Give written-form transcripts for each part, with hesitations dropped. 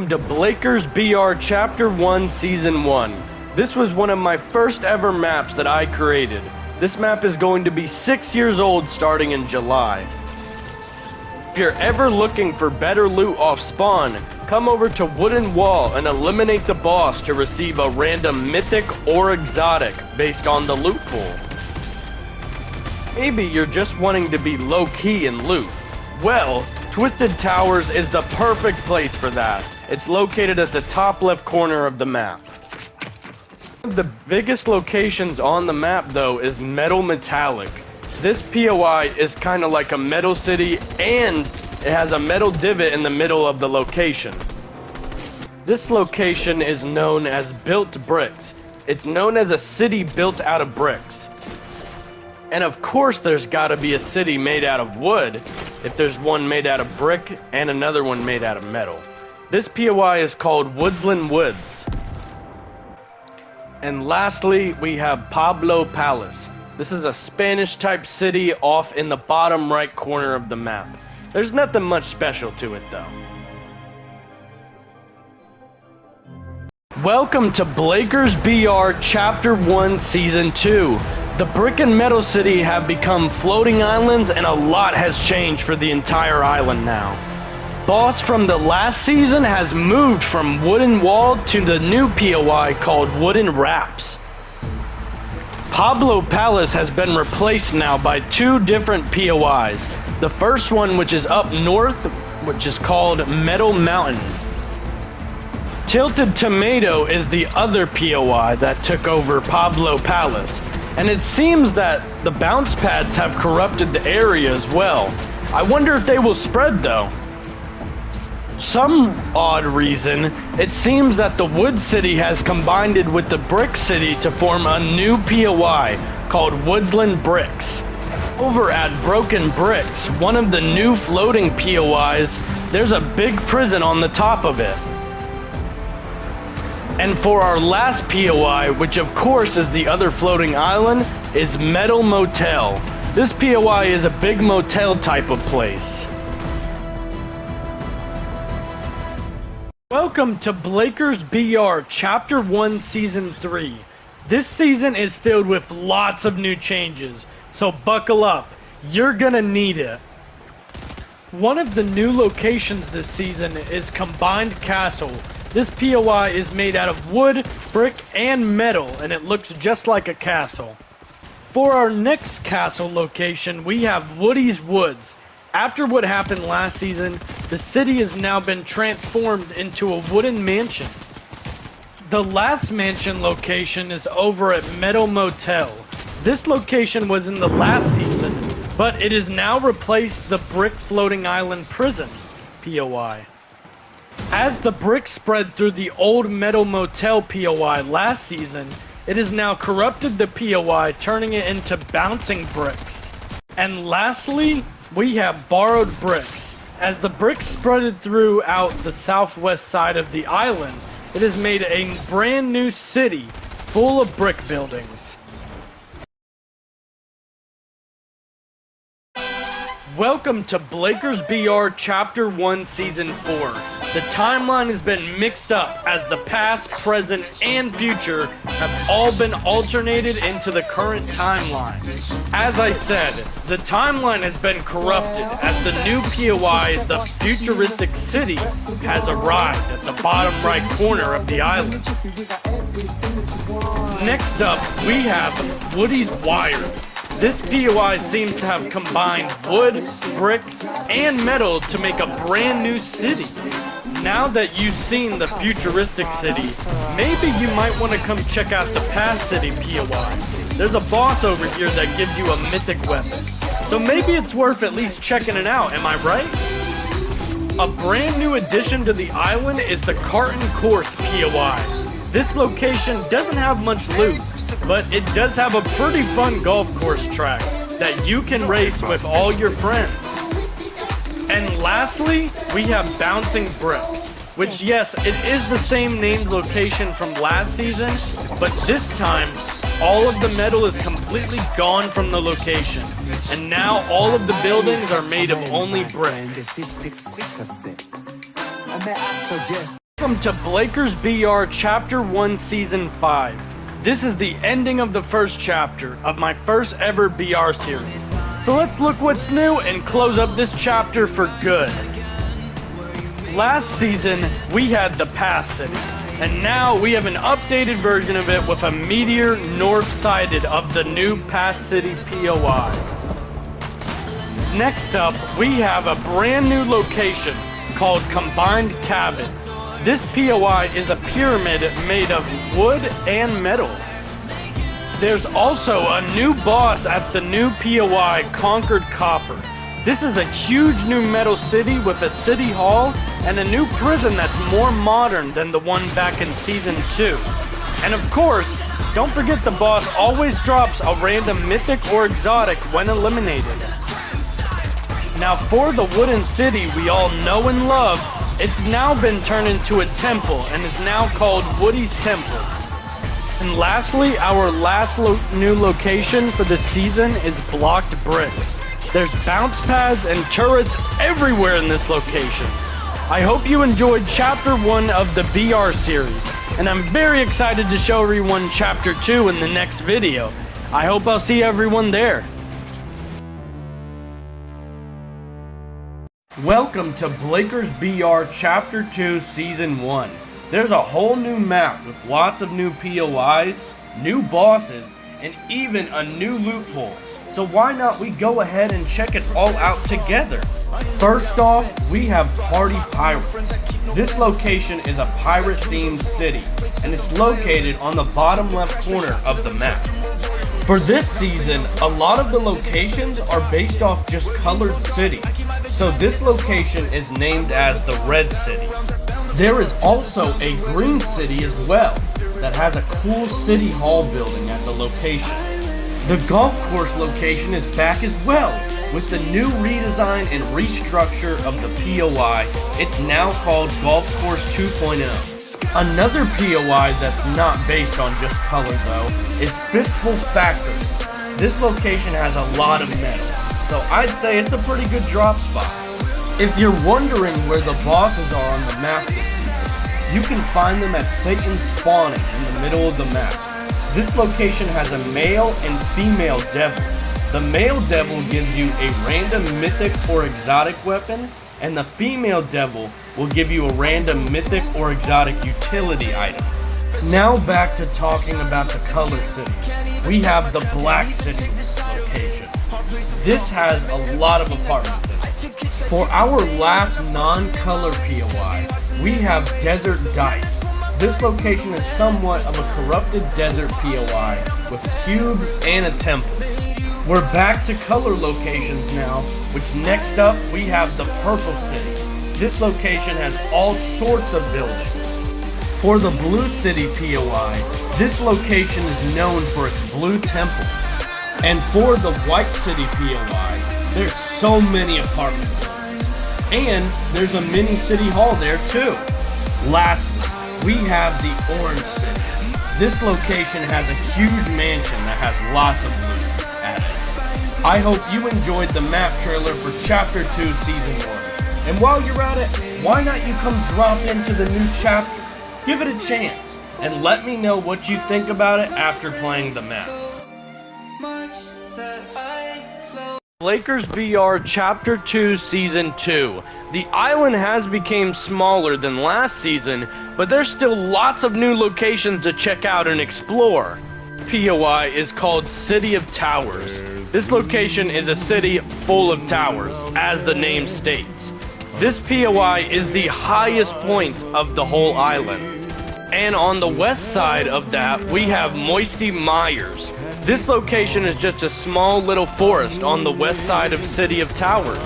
To Blakers BR Chapter 1 Season 1. This was one of my first ever maps that I created. This map is going to be 6 years old starting in July. If you're ever looking for better loot off spawn, come over to Wooden Wall and eliminate the boss to receive a random mythic or exotic based on the loot pool. Maybe you're just wanting to be low-key and loot. Well, Twisted Towers is the perfect place for that. It's located at the top left corner of the map. One of the biggest locations on the map though is Metal Metallic. This POI is kind of like a metal city and it has a metal divot in the middle of the location. This location is known as Built Bricks. It's known as a city built out of bricks. And of course there's gotta be a city made out of wood if there's one made out of brick and another one made out of metal. This POI is called Woodland Woods. And lastly, we have Pablo Palace. This is a Spanish type city off in the bottom right corner of the map. There's nothing much special to it though. Welcome to Blakers BR Chapter 1 Season 2. The brick and metal city have become floating islands and a lot has changed for the entire island now. Boss from the last season has moved from Wooden Wall to the new POI called Wooden Wraps. Pablo Palace has been replaced now by two different POIs. The first one, which is up north, which is called Metal Mountain. Tilted Tomato is the other POI that took over Pablo Palace. And it seems that the bounce pads have corrupted the area as well. I wonder if they will spread though. Some odd reason, it seems that the Wood City has combined with the Brick City to form a new POI called Woodsland Bricks. Over at Broken Bricks, one of the new floating POIs, there's a big prison on the top of it. And for our last POI, which of course is the other floating island, is Metal Motel. This POI is a big motel type of place. Welcome to Blakers BR Chapter 1 Season 3. This season is filled with lots of new changes, so buckle up, you're gonna need it. One of the new locations this season is Combined Castle. This POI is made out of wood, brick, and metal, and it looks just like a castle. For our next castle location, we have Woody's Woods. After what happened last season, the city has now been transformed into a wooden mansion. The last mansion location is over at Metal Motel. This location was in the last season, but it has now replaced the Brick Floating Island Prison POI. As the bricks spread through the old Metal Motel POI last season, it has now corrupted the POI, turning it into bouncing bricks. And lastly, we have Borrowed Bricks. As the bricks spreaded throughout the southwest side of the island, it has made a brand new city full of brick buildings. Welcome to Blakers BR Chapter 1 Season 4. The timeline has been mixed up as the past, present, and future have all been alternated into the current timeline. As I said, the timeline has been corrupted as the new POI, the Futuristic City, has arrived at the bottom right corner of the island. Next up, we have Woody's Wires. This POI seems to have combined wood, brick, and metal to make a brand new city. Now that you've seen the Futuristic City, maybe you might want to come check out the past city POI. There's a boss over here that gives you a mythic weapon. So maybe it's worth at least checking it out, am I right? A brand new addition to the island is the Carton Course POI. This location doesn't have much loot, but it does have a pretty fun golf course track that you can race with all your friends. And lastly, we have Bouncing Bricks, which yes, it is the same named location from last season, but this time, all of the metal is completely gone from the location, and now all of the buildings are made of only brick. Welcome to Blakers BR Chapter 1 Season 5. This is the ending of the first chapter of my first ever BR series. So let's look what's new and close up this chapter for good. Last season, we had the Past City, and now we have an updated version of it with a meteor north-sided of the new Past City POI. Next up, we have a brand new location called Combined Cabin. This POI is a pyramid made of wood and metal. There's also a new boss at the new POI, Conquered Copper. This is a huge new metal city with a city hall and a new prison that's more modern than the one back in Season 2. And of course, don't forget the boss always drops a random mythic or exotic when eliminated. Now for the wooden city we all know and love, it's now been turned into a temple and is now called Woody's Temple. And lastly, our last new location for this season is Blocked Bricks. There's bounce pads and turrets everywhere in this location. I hope you enjoyed Chapter 1 of the BR series, and I'm very excited to show everyone Chapter 2 in the next video. I hope I'll see everyone there. Welcome to Blakers BR Chapter 2 Season 1. There's a whole new map with lots of new POIs, new bosses, and even a new loophole. So why not we go ahead and check it all out together? First off, we have Party Pirates. This location is a pirate-themed city, and it's located on the bottom left corner of the map. For this season, a lot of the locations are based off just colored cities, so this location is named as the Red City. There is also a green city as well, that has a cool city hall building at the location. The golf course location is back as well, with the new redesign and restructure of the POI. It's now called Golf Course 2.0. Another POI that's not based on just color though is Fistful Factories. This location has a lot of metal, so I'd say it's a pretty good drop spot. If you're wondering where the bosses are on the map this season, you can find them at Satan's Spawning in the middle of the map. This location has a male and female devil. The male devil gives you a random mythic or exotic weapon, and the female devil will give you a random mythic or exotic utility item. Now back to talking about the color cities. We have the Black City location. This has a lot of apartments in it. For our last non-color POI, we have Desert Dice. This location is somewhat of a corrupted desert POI with cubes and a temple. We're back to color locations now, which next up we have the Purple City. This location has all sorts of buildings. For the Blue City POI, this location is known for its blue temple. And for the White City POI, there's so many apartment buildings. And there's a mini city hall there too. Lastly, we have the Orange City. This location has a huge mansion that has lots of loot at it. I hope you enjoyed the map trailer for Chapter 2 Season 1. And while you're at it, why not you come drop into the new chapter? Give it a chance, and let me know what you think about it after playing the map. Blakers BR Chapter 2 Season 2. The island has become smaller than last season, but there's still lots of new locations to check out and explore. POI is called City of Towers. This location is a city full of towers, as the name states. This POI is the highest point of the whole island. And on the west side of that, we have Moisty Myers. This location is just a small little forest on the west side of City of Towers.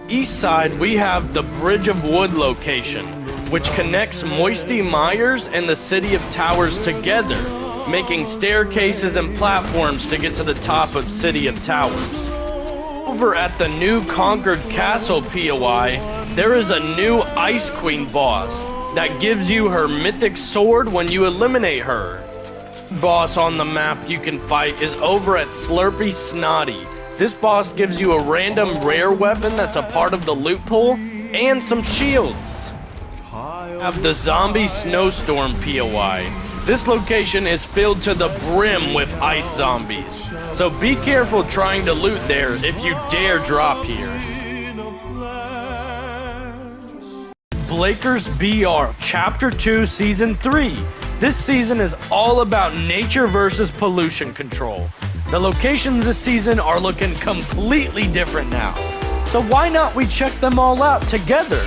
East side, we have the Bridge of Wood location, which connects Moisty Myers and the City of Towers together, making staircases and platforms to get to the top of City of Towers. Over at the new Conquered Castle POI, there is a new Ice Queen boss that gives you her mythic sword when you eliminate her. Boss on the map you can fight is over at Slurpy Snotty. This boss gives you a random rare weapon that's a part of the loot pool and some shields. Have the Zombie Snowstorm POI. This location is filled to the brim with ice zombies, so be careful trying to loot there if you dare drop here. Blakers BR Chapter 2 Season 3. This season is all about nature versus pollution control. The locations this season are looking completely different now, so why not we check them all out together?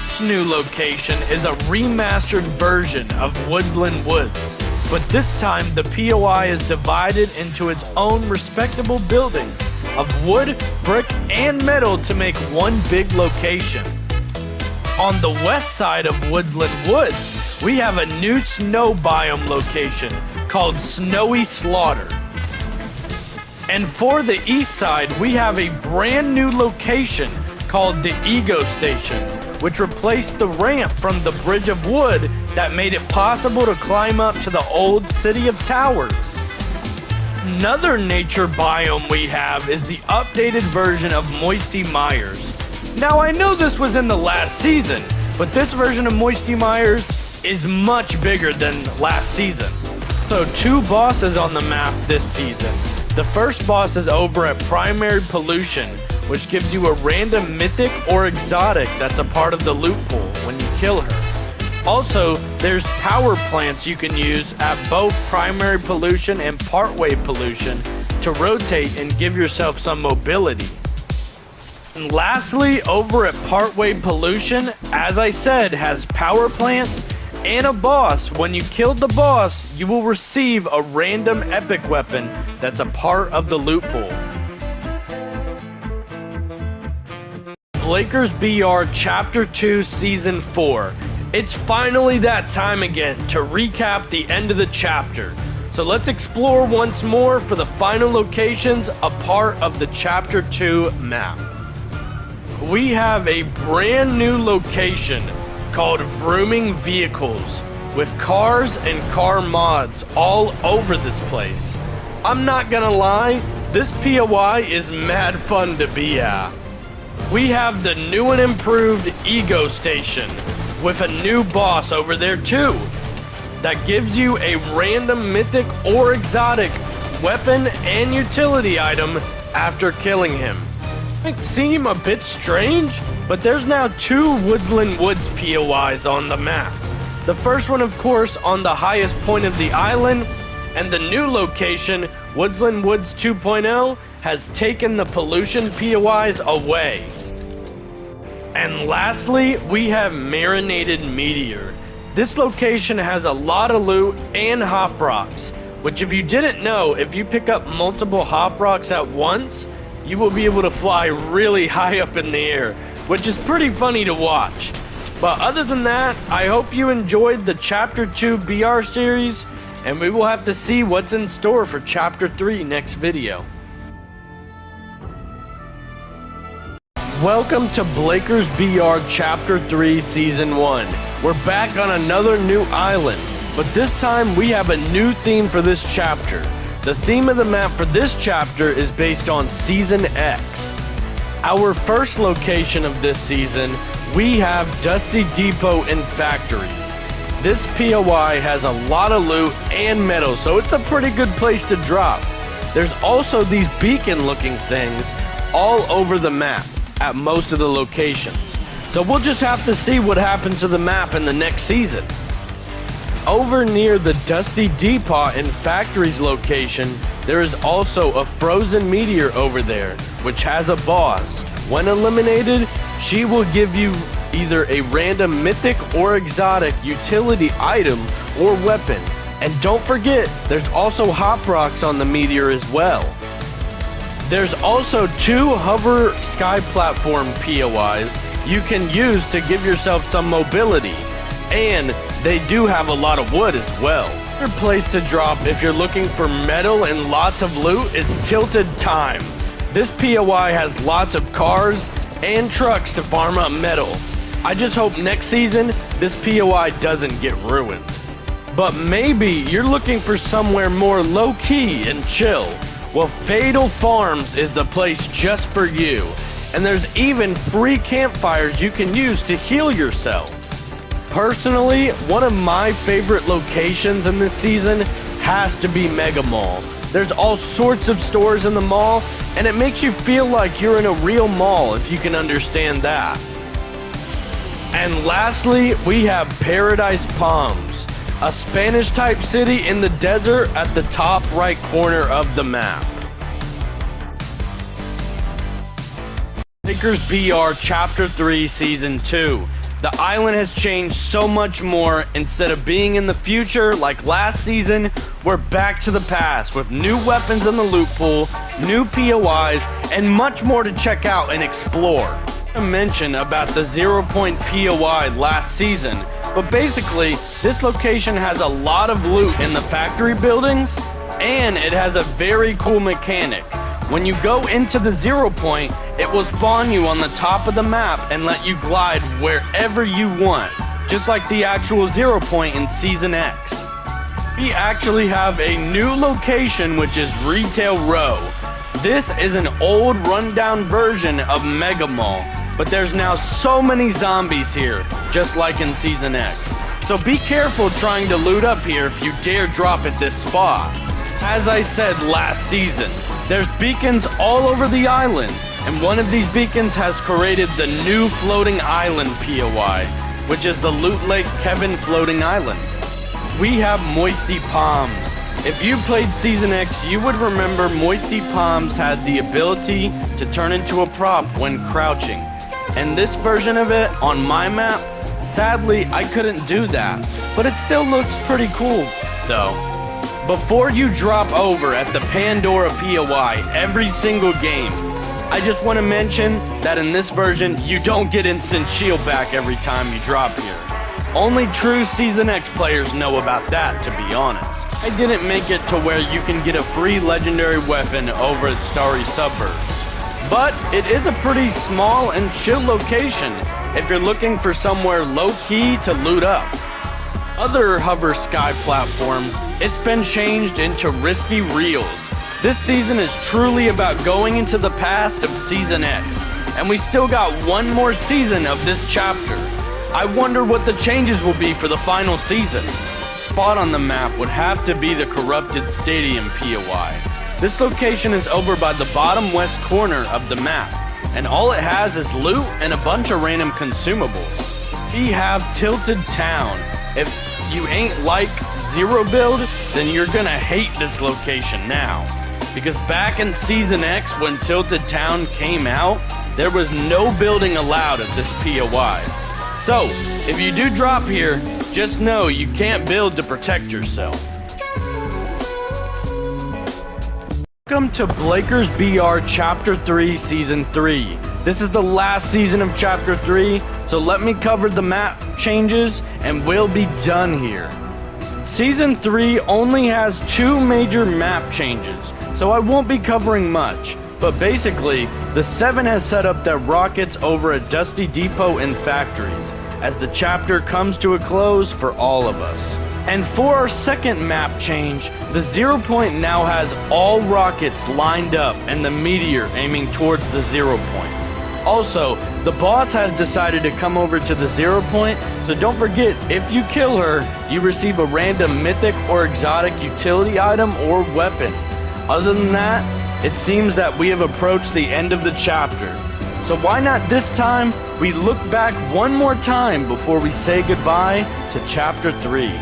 This new location is a remastered version of Woodland Woods, but this time the POI is divided into its own respectable buildings of wood, brick, and metal to make one big location. On the west side of Woodland Woods, we have a new snow biome location called Snowy Slaughter. And for the east side, we have a brand new location called the Ego Station, which replaced the ramp from the Bridge of Wood that made it possible to climb up to the old City of Towers. Another nature biome we have is the updated version of Moisty Mires. Now I know this was in the last season, but this version of Moisty Mires is much bigger than last season. So 2 bosses on the map this season. The first boss is over at Primary Pollution, which gives you a random mythic or exotic that's a part of the loot pool when you kill her. Also, there's power plants you can use at both Primary Pollution and Partway Pollution to rotate and give yourself some mobility. And lastly, over at Partway Pollution, as I said, has power plants and a boss. When you killed the boss, you will receive a random epic weapon that's a part of the loot pool. Blakers BR Chapter 2 Season 4. It's finally that time again to recap the end of the chapter. So let's explore once more for the final locations a part of the Chapter 2 map. We have a brand new location called Vrooming Vehicles with cars and car mods all over this place. I'm not gonna lie, this POI is mad fun to be at. We have the new and improved Ego Station with a new boss over there too that gives you a random mythic or exotic weapon and utility item after killing him. It might seem a bit strange, but there's now 2 Woodland Woods POIs on the map. The first one, of course, on the highest point of the island, and the new location, Woodland Woods 2.0, has taken the pollution POIs away. And lastly, we have Marinated Meteor. This location has a lot of loot and hop rocks, which if you didn't know, if you pick up multiple hop rocks at once, you will be able to fly really high up in the air, which is pretty funny to watch. But other than that, I hope you enjoyed the Chapter 2 BR series, and we will have to see what's in store for Chapter 3 next video. Welcome to Blakers BR Chapter 3 Season 1. We're back on another new island, but this time we have a new theme for this chapter. The theme of the map for this chapter is based on Season X. Our first location of this season, we have Dusty Depot and Factories. This POI has a lot of loot and metal, so it's a pretty good place to drop. There's also these beacon looking things all over the map at most of the locations. So we'll just have to see what happens to the map in the next season. Over near the Dusty Depot and Factories location, there is also a frozen meteor over there, which has a boss. When eliminated, she will give you either a random mythic or exotic utility item or weapon. And don't forget, there's also hop rocks on the meteor as well. There's also 2 hover sky platform POIs you can use to give yourself some mobility. And they do have a lot of wood as well. Another place to drop if you're looking for metal and lots of loot is Tilted Time. This POI has lots of cars and trucks to farm up metal. I just hope next season this POI doesn't get ruined. But maybe you're looking for somewhere more low-key and chill. Well, Fatal Farms is the place just for you. And there's even free campfires you can use to heal yourself. Personally, one of my favorite locations in this season has to be Mega Mall. There's all sorts of stores in the mall, and it makes you feel like you're in a real mall if you can understand that. And lastly, we have Paradise Palms, a Spanish-type city in the desert at the top right corner of the map. Lakers BR Chapter 3 Season 2. The island has changed so much more. Instead of being in the future like last season, we're back to the past with new weapons in the loot pool, new POIs, and much more to check out and explore. I mentioned about the 0 point POI last season, but basically this location has a lot of loot in the factory buildings, and it has a very cool mechanic. When you go into the 0 point, it will spawn you on the top of the map and let you glide wherever you want, just like the actual 0 point in Season X. We actually have a new location, which is Retail Row. This is an old rundown version of Mega Mall, but there's now so many zombies here, just like in Season X. So be careful trying to loot up here if you dare drop at this spot. As I said last season, there's beacons all over the island, and one of these beacons has created the new floating island POI, which is the Loot Lake Kevin floating island. We have Moisty Palms. If you played Season X, you would remember Moisty Palms had the ability to turn into a prop when crouching. And this version of it on my map, sadly I couldn't do that, but it still looks pretty cool though. Before you drop over at the Pandora POI every single game, I just want to mention that in this version, you don't get instant shield back every time you drop here. Only true Season X players know about that, to be honest. I didn't make it to where you can get a free legendary weapon over at Starry Suburbs. But it is a pretty small and chill location if you're looking for somewhere low-key to loot up. Other hover sky platform, it's been changed into Risky Reels. This season is truly about going into the past of Season X, and we still got one more season of this chapter. I wonder what the changes will be for the final season. Spot on the map would have to be the Corrupted Stadium POI. This location is over by the bottom west corner of the map, and all it has is loot and a bunch of random consumables. We have Tilted Town. If you ain't like Zero Build, then you're gonna hate this location now. Because back in Season X, when Tilted Town came out, there was no building allowed at this POI. So, if you do drop here, just know you can't build to protect yourself. Welcome to Blakers BR Chapter 3 Season 3. This is the last season of Chapter 3, so let me cover the map changes and we'll be done here. Season 3 only has 2 major map changes, so I won't be covering much. But basically, the 7 has set up their rockets over at Dusty Depot and factories, as the chapter comes to a close for all of us. And for our second map change, the 0 point now has all rockets lined up and the meteor aiming towards the 0 point. Also, the boss has decided to come over to the 0 point, so don't forget, if you kill her, you receive a random mythic or exotic utility item or weapon. Other than that, it seems that we have approached the end of the chapter. So why not this time, we look back one more time before we say goodbye to Chapter 3.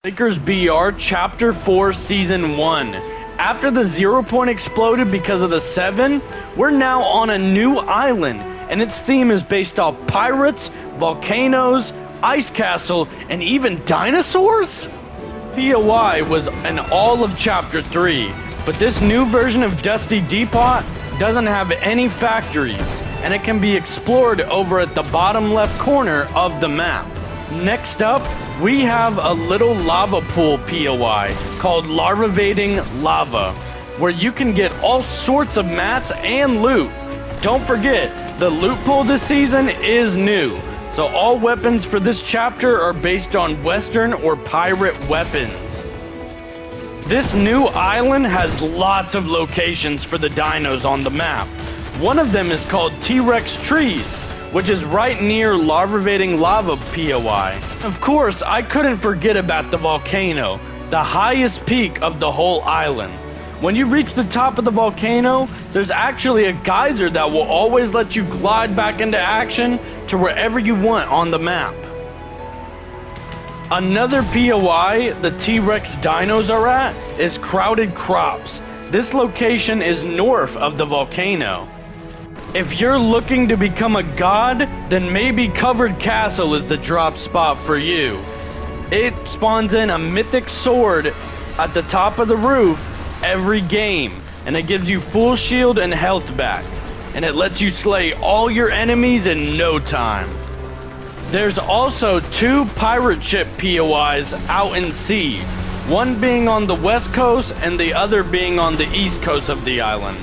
Lakers BR Chapter 4 Season 1. After the 0 point exploded because of the 7, we're now on a new island, and its theme is based off pirates, volcanoes, ice castle, and even dinosaurs? POI was in all of Chapter 3, but this new version of Dusty Depot doesn't have any factories, and it can be explored over at the bottom left corner of the map. Next up, we have a little lava pool POI called Larvating Lava, where you can get all sorts of mats and loot. Don't forget, the loot pool this season is new, so all weapons for this chapter are based on Western or pirate weapons. This new island has lots of locations for the dinos on the map. One of them is called T-Rex Trees, which is right near Larvating Lava POI. Of course, I couldn't forget about the volcano, the highest peak of the whole island. When you reach the top of the volcano, there's actually a geyser that will always let you glide back into action to wherever you want on the map. Another POI the T-Rex dinos are at is Crowded Crops. This location is north of the volcano. If you're looking to become a god, then maybe Covered Castle is the drop spot for you. It spawns in a mythic sword at the top of the roof every game, and it gives you full shield and health back, and it lets you slay all your enemies in no time. There's also 2 pirate ship POIs out in sea, one being on the west coast and the other being on the east coast of the island.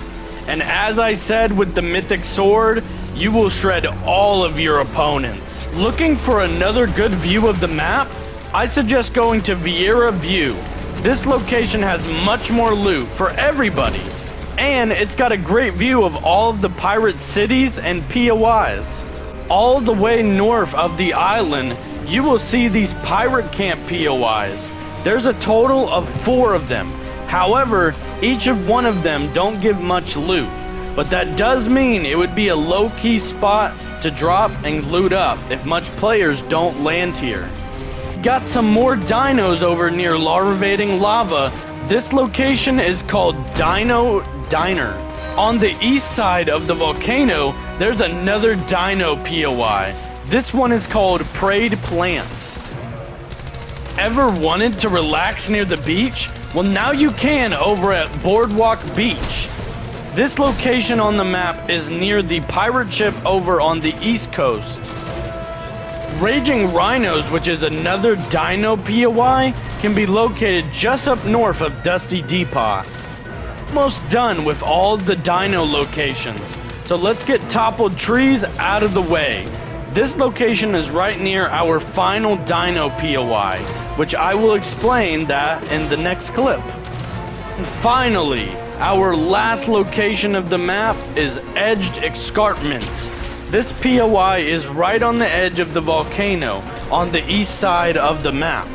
And as I said with the mythic sword, you will shred all of your opponents. Looking for another good view of the map? I suggest going to Vieira View. This location has much more loot for everybody, and it's got a great view of all of the pirate cities and POIs. All the way north of the island, you will see these pirate camp POIs. There's a total of 4 of them. However, each of one of them don't give much loot, but that does mean it would be a low-key spot to drop and loot up if much players don't land here. Got some more dinos over near Larvating Lava. This location is called Dino Diner. On the east side of the volcano, there's another dino POI. This one is called Prayed Plants. Ever wanted to relax near the beach? Well, now you can over at Boardwalk Beach. This location on the map is near the pirate ship over on the east coast. Raging Rhinos, which is another dino POI, can be located just up north of Dusty Depot. Almost done with all the dino locations, so let's get Toppled Trees out of the way. This location is right near our final dino POI, which I will explain that in the next clip. And finally, our last location of the map is Edged Escarpment. This POI is right on the edge of the volcano on the east side of the map.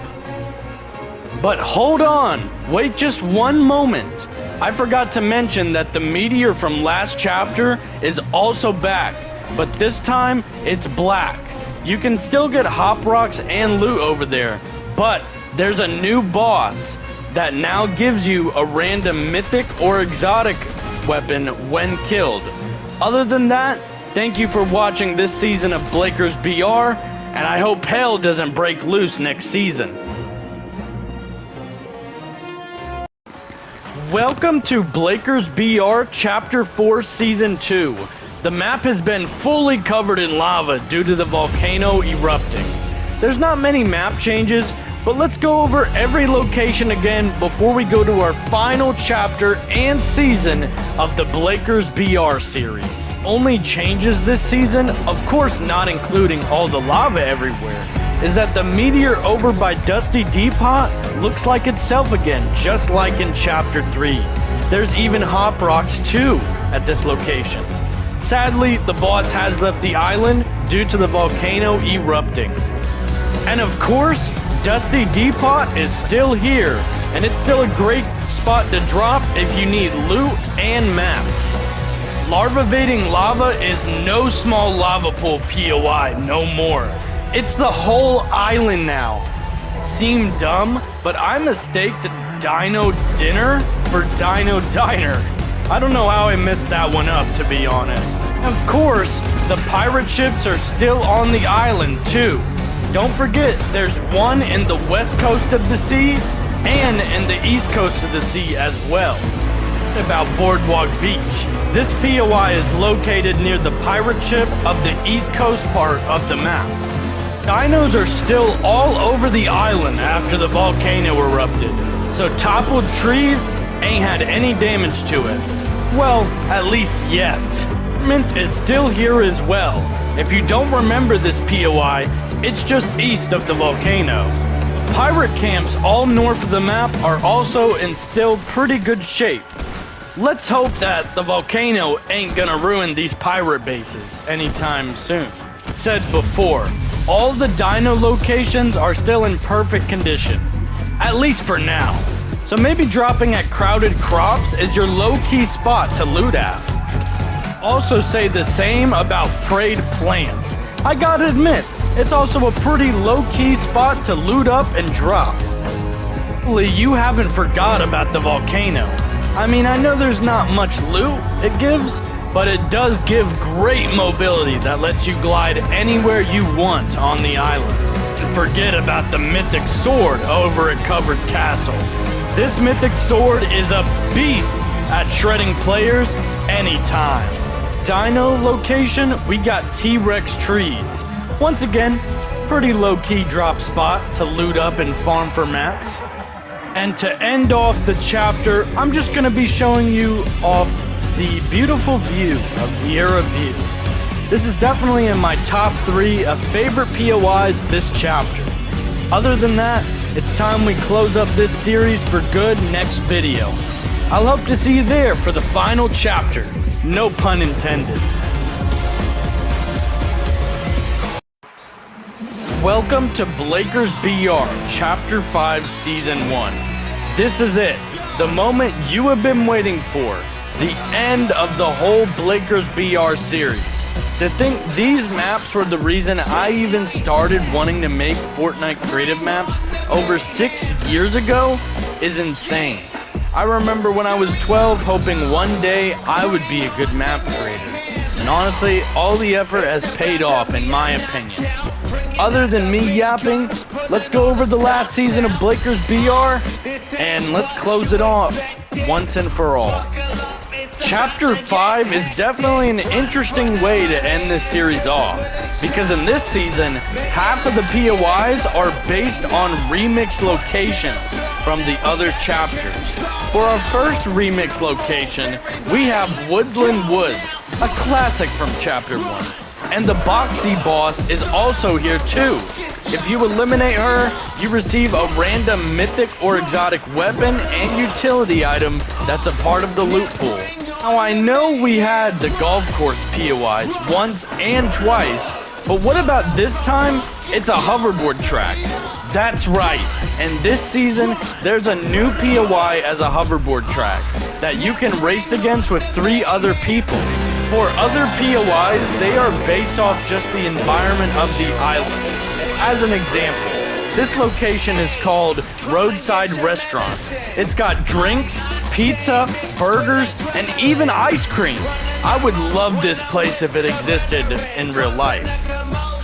But hold on, wait just one moment. I forgot to mention that the meteor from last chapter is also back, but this time it's black. You can still get hop rocks and loot over there, but there's a new boss that now gives you a random mythic or exotic weapon when killed. Other than that, thank you for watching this season of Blakers BR, and I hope hell doesn't break loose next season. Welcome to Blakers BR Chapter 4 Season 2. The map has been fully covered in lava due to the volcano erupting. There's not many map changes, but let's go over every location again before we go to our final chapter and season of the Blakers BR series. Only changes this season, of course not including all the lava everywhere, is that the meteor over by Dusty Depot looks like itself again, just like in Chapter 3. There's even hop rocks too at this location. Sadly, the boss has left the island due to the volcano erupting. And of course, Dusty Depot is still here, and it's still a great spot to drop if you need loot and maps. Larvating Lava is no small lava pool POI no more. It's the whole island now. seem dumb, but I mistaked Dino Dinner for Dino Diner. I don't know how I messed that one up, to be honest. Of course, the pirate ships are still on the island, too. Don't forget, there's one in the west coast of the sea and in the east coast of the sea as well. About Boardwalk Beach. This POI is located near the pirate ship of the east coast part of the map. Dinos are still all over the island after the volcano erupted, so toppled trees ain't had any damage to it. Well, at least yet. Mint is still here as well. If you don't remember this POI, it's just east of the volcano. Pirate camps all north of the map are also in still pretty good shape. Let's hope that the volcano ain't gonna ruin these pirate bases anytime soon. Said before, all the dino locations are still in perfect condition, at least for now. So maybe dropping at Crowded Crops is your low-key spot to loot at. Also say the same about Frayed Plants. I gotta admit, it's also a pretty low-key spot to loot up and drop. Hopefully you haven't forgot about the volcano. I mean, I know there's not much loot it gives, but it does give great mobility that lets you glide anywhere you want on the island. And forget about the mythic sword over at Covered Castle. This mythic sword is a beast at shredding players anytime. Dino location, we got T-Rex trees. Once again, pretty low-key drop spot to loot up and farm for mats. And to end off the chapter, I'm just going to be showing you off the beautiful view of Viera View. This is definitely in my top 3 of favorite POIs this chapter. Other than that, it's time we close up this series for good next video. I'll hope to see you there for the final chapter. No pun intended. Welcome to Blakers BR, Chapter 5, Season 1. This is it, the moment you have been waiting for, the end of the whole Blakers BR series. To think these maps were the reason I even started wanting to make Fortnite creative maps over 6 years ago is insane. I remember when I was 12 hoping one day I would be a good map creator. And honestly, all the effort has paid off in my opinion. Other than me yapping, let's go over the last season of Blakers BR and let's close it off once and for all. Chapter 5 is definitely an interesting way to end this series off, because in this season, half of the POIs are based on remixed locations from the other chapters. For our first remix location, we have Woodland Woods, a classic from Chapter 1. And the Boxy boss is also here too. If you eliminate her, you receive a random mythic or exotic weapon and utility item that's a part of the loot pool. Now I know we had the golf course POIs once and twice, but what about this time? It's a hoverboard track. That's right, and this season, there's a new POI as a hoverboard track that you can race against with 3 other people. For other POIs, they are based off just the environment of the island. As an example, this location is called Roadside Restaurant. It's got drinks, pizza, burgers, and even ice cream. I would love this place if it existed in real life.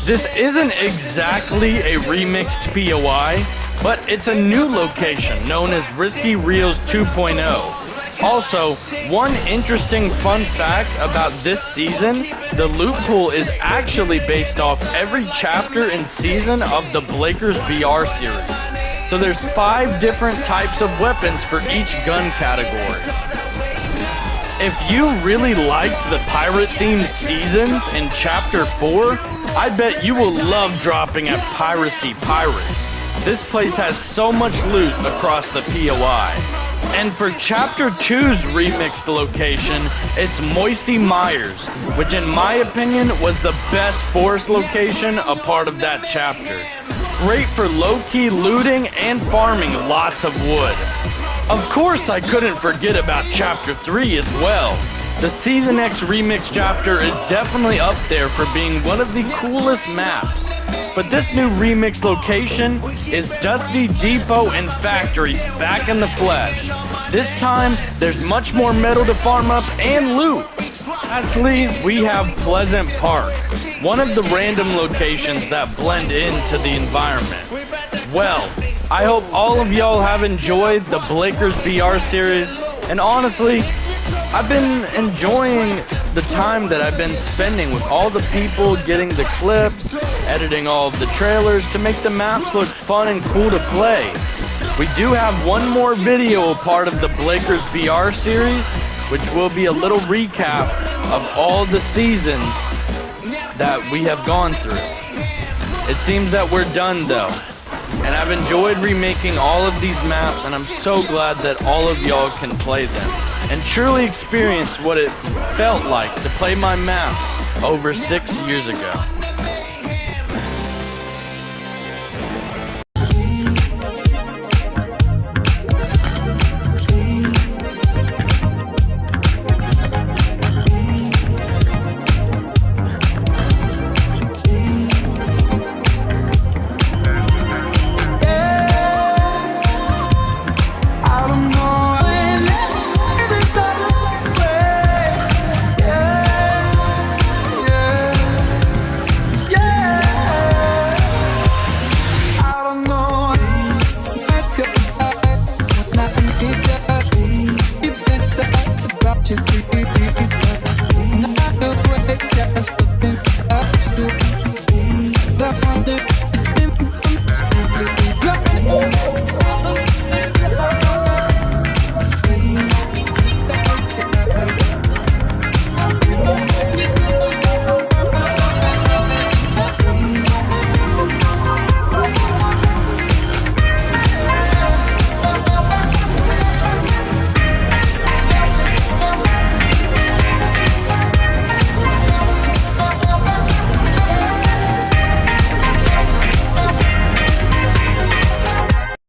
This isn't exactly a remixed POI, but it's a new location known as Risky Reels 2.0. Also, one interesting fun fact about this season, the loot pool is actually based off every chapter and season of the Blakers BR series. So there's 5 different types of weapons for each gun category. If you really liked the pirate-themed seasons in Chapter 4, I bet you will love dropping at Piracy Pirates. This place has so much loot across the POI. And for Chapter 2's remixed location, it's Moisty Myers, which in my opinion was the best forest location a part of that chapter. Great for low-key looting and farming lots of wood. Of course I couldn't forget about Chapter 3 as well. The Season X Remix chapter is definitely up there for being one of the coolest maps. But this new remix location is Dusty Depot and Factories back in the flesh. This time, there's much more metal to farm up and loot. Lastly, we have Pleasant Park, one of the random locations that blend into the environment. Well, I hope all of y'all have enjoyed the Blakers BR series, and honestly, I've been enjoying the time that I've been spending with all the people getting the clips, editing all of the trailers to make the maps look fun and cool to play. We do have one more video part of the Blakers BR series, which will be a little recap of all the seasons that we have gone through. It seems that we're done though, and I've enjoyed remaking all of these maps, and I'm so glad that all of y'all can play them and truly experience what it felt like to play my maps over 6 years ago.